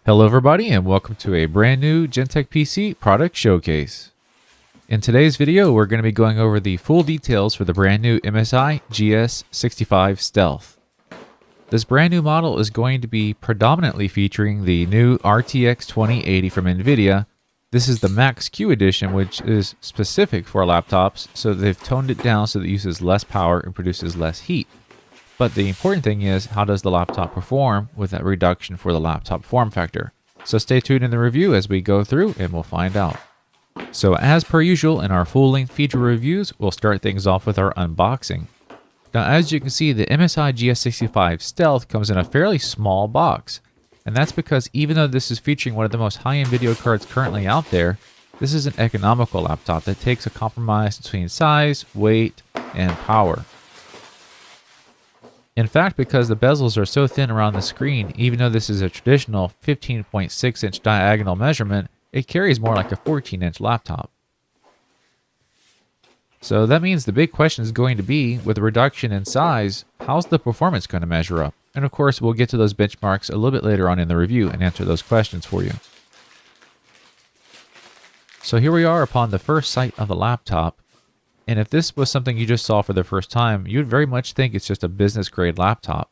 Hello everybody and welcome to a brand new Gentech PC product showcase. In today's video we're going to be going over the full details for the brand new MSI GS65 Stealth. This brand new model is going to be predominantly featuring the new RTX 2080 from NVIDIA. This is the MaxQ edition, which is specific for laptops, so they've toned it down so that it uses less power and produces less heat. But the important thing is, how does the laptop perform with that reduction for the laptop form factor? So stay tuned in the review as we go through and we'll find out. So as per usual in our full-length feature reviews, we'll start things off with our unboxing. Now as you can see, the MSI GS65 Stealth comes in a fairly small box. And that's because even though this is featuring one of the most high-end video cards currently out there, this is an economical laptop that takes a compromise between size, weight, and power. In fact, because the bezels are so thin around the screen, even though this is a traditional 15.6-inch diagonal measurement, it carries more like a 14-inch laptop. So that means the big question is going to be, with a reduction in size, how's the performance going to measure up? And of course, we'll get to those benchmarks a little bit later on in the review and answer those questions for you. So here we are upon the first sight of the laptop. And if this was something you just saw for the first time, you'd very much think it's just a business-grade laptop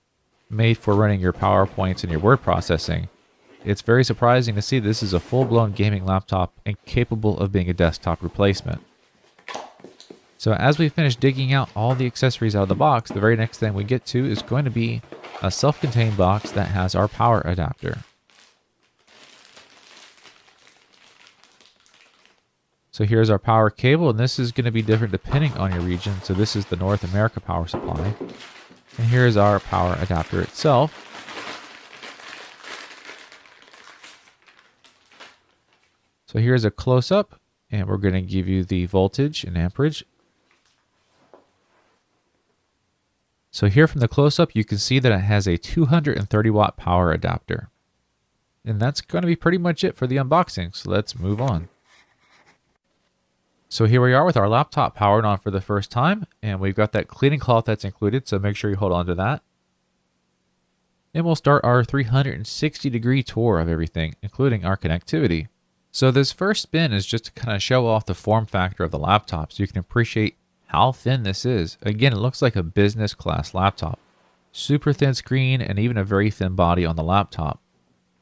made for running your PowerPoints and your word processing. It's very surprising to see this is a full-blown gaming laptop and capable of being a desktop replacement. So as we finish digging out all the accessories out of the box, the very next thing we get to is going to be a self-contained box that has our power adapter. So here's our power cable, and this is going to be different depending on your region. So this is the North America power supply. And here's our power adapter itself. So here's a close-up, and we're going to give you the voltage and amperage. So here from the close-up, you can see that it has a 230 watt power adapter. And that's going to be pretty much it for the unboxing, so let's move on. So here we are with our laptop powered on for the first time, and we've got that cleaning cloth that's included, so make sure you hold on to that. And we'll start our 360-degree tour of everything, including our connectivity. So this first spin is just to kind of show off the form factor of the laptop so you can appreciate how thin this is. Again, it looks like a business class laptop. Super thin screen and even a very thin body on the laptop.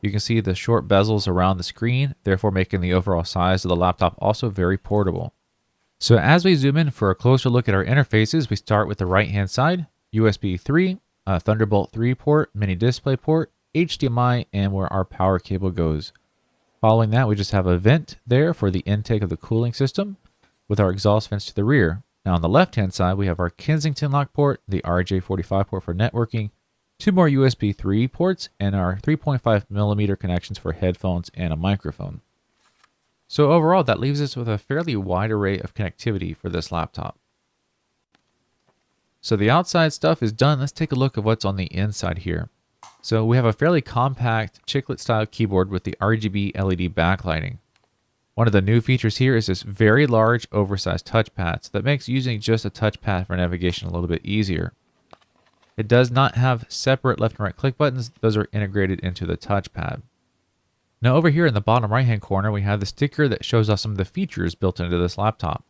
You can see the short bezels around the screen, therefore making the overall size of the laptop also very portable. So as we zoom in for a closer look at our interfaces, we start with the right-hand side, USB 3, Thunderbolt 3 port, mini display port, HDMI, and where our power cable goes. Following that, we just have a vent there for the intake of the cooling system with our exhaust vents to the rear. Now on the left-hand side, we have our Kensington lock port, the RJ45 port for networking, 2 more USB 3 ports, and our 3.5mm connections for headphones and a microphone. So overall, that leaves us with a fairly wide array of connectivity for this laptop. So the outside stuff is done. Let's take a look at what's on the inside here. So we have a fairly compact chiclet style keyboard with the RGB LED backlighting. One of the new features here is this very large oversized touchpad, so that makes using just a touchpad for navigation a little bit easier. It does not have separate left and right click buttons. Those are integrated into the touchpad. Now over here in the bottom right hand corner, we have the sticker that shows us some of the features built into this laptop.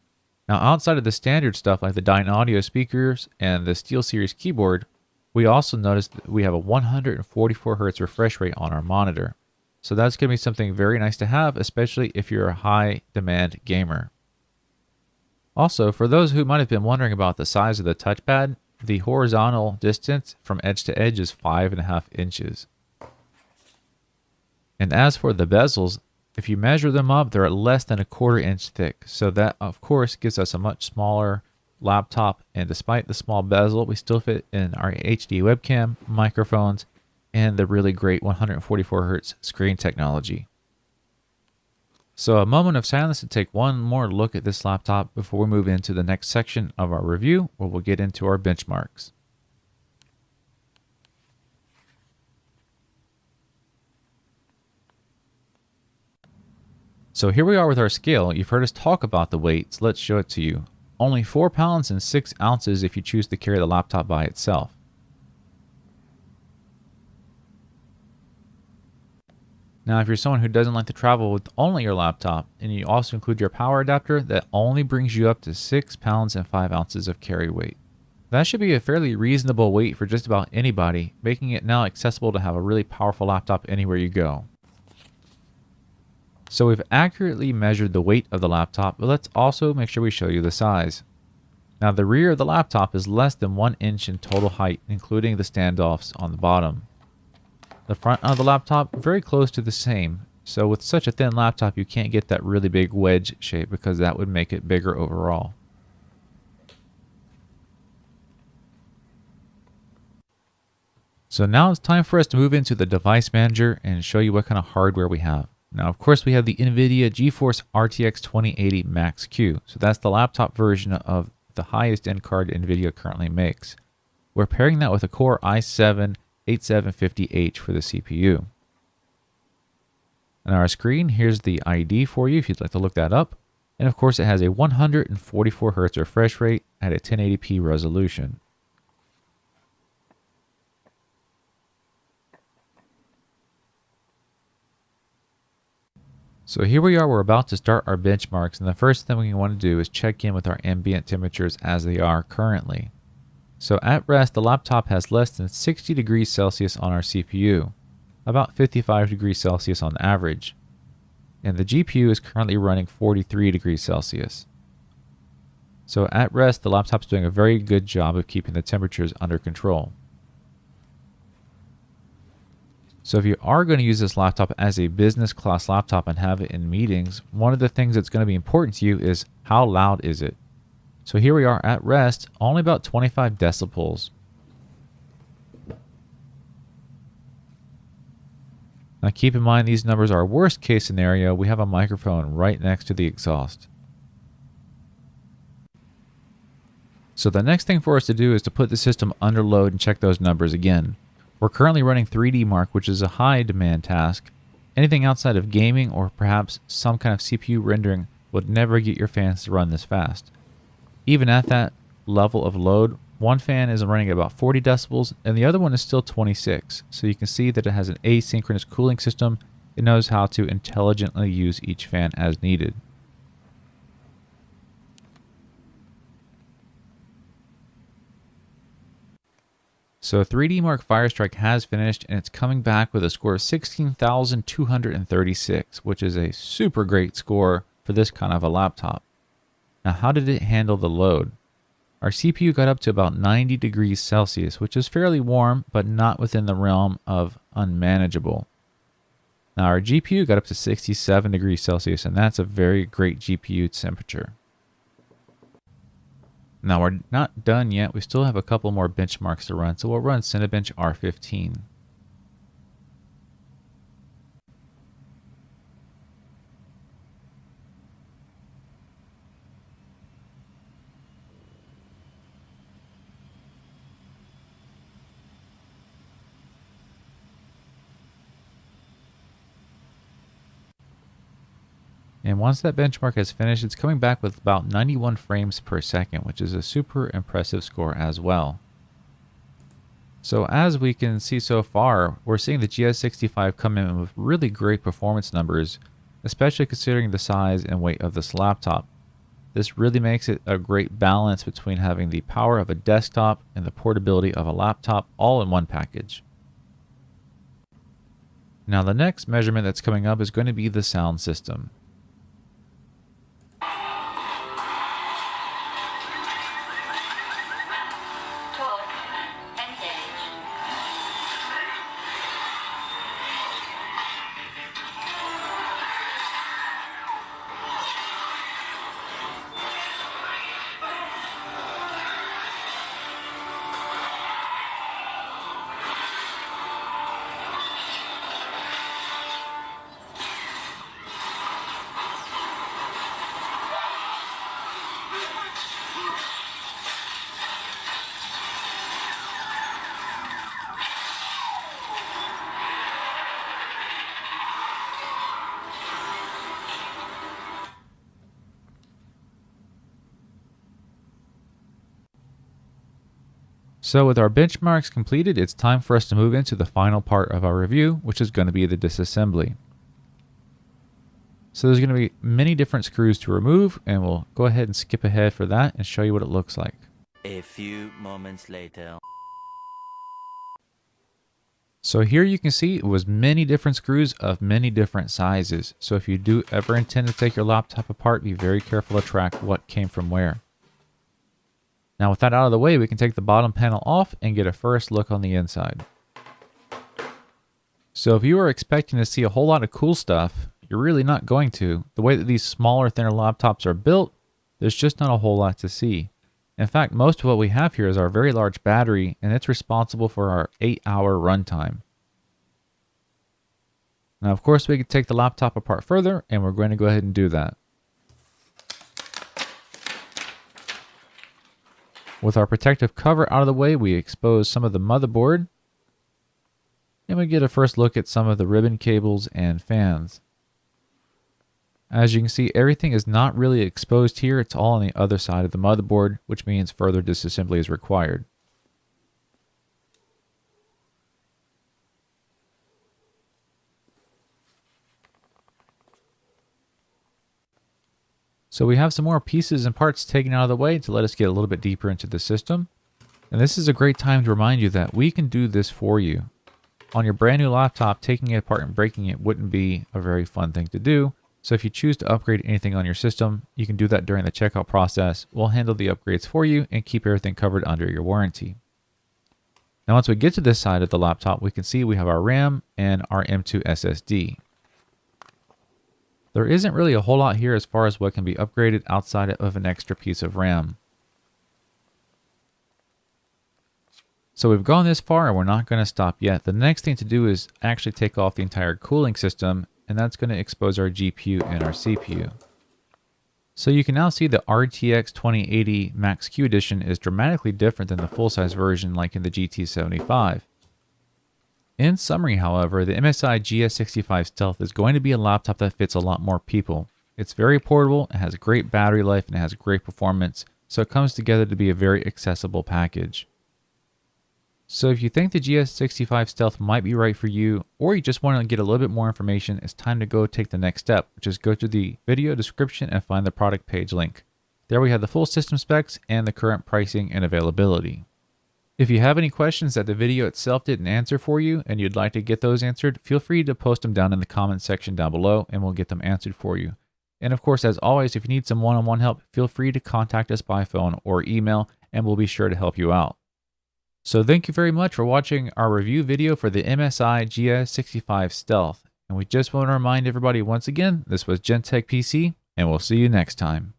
Now outside of the standard stuff like the Dynaudio speakers and the SteelSeries keyboard, we also noticed that we have a 144Hz refresh rate on our monitor. So that's going to be something very nice to have, especially if you're a high demand gamer. Also, for those who might have been wondering about the size of the touchpad, the horizontal distance from edge to edge is 5.5 inches. And as for the bezels, if you measure them up, they're at less than 1/4 inch thick. So that, of course, gives us a much smaller laptop. And despite the small bezel, we still fit in our HD webcam, microphones, and the really great 144Hz screen technology. So a moment of silence to take one more look at this laptop before we move into the next section of our review, where we'll get into our benchmarks. So here we are with our scale. You've heard us talk about the weight, so let's show it to you. Only 4 pounds and 6 ounces if you choose to carry the laptop by itself. Now, if you're someone who doesn't like to travel with only your laptop, and you also include your power adapter, that only brings you up to 6 pounds and 5 ounces of carry weight. That should be a fairly reasonable weight for just about anybody, making it now accessible to have a really powerful laptop anywhere you go. So we've accurately measured the weight of the laptop, but let's also make sure we show you the size. Now the rear of the laptop is less than 1 inch in total height, including the standoffs on the bottom. The front of the laptop, very close to the same. So with such a thin laptop, you can't get that really big wedge shape because that would make it bigger overall. So now it's time for us to move into the device manager and show you what kind of hardware we have. Now, of course, we have the NVIDIA GeForce RTX 2080 MaxQ. So that's the laptop version of the highest end card NVIDIA currently makes. We're pairing that with a Core i7-8750H for the CPU. On our screen, here's the ID for you if you'd like to look that up. And of course, it has a 144 Hz refresh rate at a 1080p resolution. So here we are, we're about to start our benchmarks, and the first thing we want to do is check in with our ambient temperatures as they are currently. So at rest, the laptop has less than 60 degrees Celsius on our CPU, about 55 degrees Celsius on average. And the GPU is currently running 43 degrees Celsius. So at rest, the laptop's doing a very good job of keeping the temperatures under control. So if you are going to use this laptop as a business class laptop and have it in meetings, one of the things that's going to be important to you is how loud is it? So here we are at rest, only about 25 decibels. Now keep in mind these numbers are worst case scenario. We have a microphone right next to the exhaust. So the next thing for us to do is to put the system under load and check those numbers again. We're currently running 3D Mark, which is a high demand task. Anything outside of gaming or perhaps some kind of CPU rendering would never get your fans to run this fast. Even at that level of load, one fan is running at about 40 decibels and the other one is still 26. So you can see that it has an asynchronous cooling system. It knows how to intelligently use each fan as needed. So 3D Mark Firestrike has finished and it's coming back with a score of 16,236, which is a super great score for this kind of a laptop. Now, how did it handle the load? Our CPU got up to about 90 degrees Celsius, which is fairly warm, but not within the realm of unmanageable. Now, our GPU got up to 67 degrees Celsius, and that's a very great GPU temperature. Now, we're not done yet. We still have a couple more benchmarks to run, so we'll run Cinebench R15. And once that benchmark has finished, it's coming back with about 91 frames per second, which is a super impressive score as well. So as we can see so far, we're seeing the GS65 come in with really great performance numbers, especially considering the size and weight of this laptop. This really makes it a great balance between having the power of a desktop and the portability of a laptop all in one package. Now the next measurement that's coming up is going to be the sound system. So with our benchmarks completed, it's time for us to move into the final part of our review, which is going to be the disassembly. So there's going to be many different screws to remove, and we'll go ahead and skip ahead for that and show you what it looks like. A few moments later. So here you can see it was many different screws of many different sizes. So if you do ever intend to take your laptop apart, be very careful to track what came from where. Now with that out of the way, we can take the bottom panel off and get a first look on the inside. So if you were expecting to see a whole lot of cool stuff, you're really not going to. The way that these smaller, thinner laptops are built, there's just not a whole lot to see. In fact, most of what we have here is our very large battery, and it's responsible for our 8-hour runtime. Now, of course, we could take the laptop apart further, and we're going to go ahead and do that. With our protective cover out of the way, we expose some of the motherboard, and we get a first look at some of the ribbon cables and fans. As you can see, everything is not really exposed here. It's all on the other side of the motherboard, which means further disassembly is required. So we have some more pieces and parts taken out of the way to let us get a little bit deeper into the system. And this is a great time to remind you that we can do this for you. On your brand new laptop, taking it apart and breaking it wouldn't be a very fun thing to do. So if you choose to upgrade anything on your system, you can do that during the checkout process. We'll handle the upgrades for you and keep everything covered under your warranty. Now once we get to this side of the laptop, we can see we have our RAM and our M.2 SSD. There isn't really a whole lot here as far as what can be upgraded outside of an extra piece of RAM. So we've gone this far and we're not going to stop yet. The next thing to do is actually take off the entire cooling system, and that's going to expose our GPU and our CPU. So you can now see the RTX 2080 MaxQ edition is dramatically different than the full-size version like in the GT75. In summary, however, the MSI GS65 Stealth is going to be a laptop that fits a lot more people. It's very portable, it has great battery life, and it has great performance, so it comes together to be a very accessible package. So if you think the GS65 Stealth might be right for you, or you just want to get a little bit more information, it's time to go take the next step, which is go to the video description and find the product page link. There we have the full system specs and the current pricing and availability. If you have any questions that the video itself didn't answer for you and you'd like to get those answered, feel free to post them down in the comment section down below and we'll get them answered for you. And of course, as always, if you need some one-on-one help, feel free to contact us by phone or email and we'll be sure to help you out. So thank you very much for watching our review video for the MSI GS65 Stealth. And we just want to remind everybody once again, this was Gentech PC, and we'll see you next time.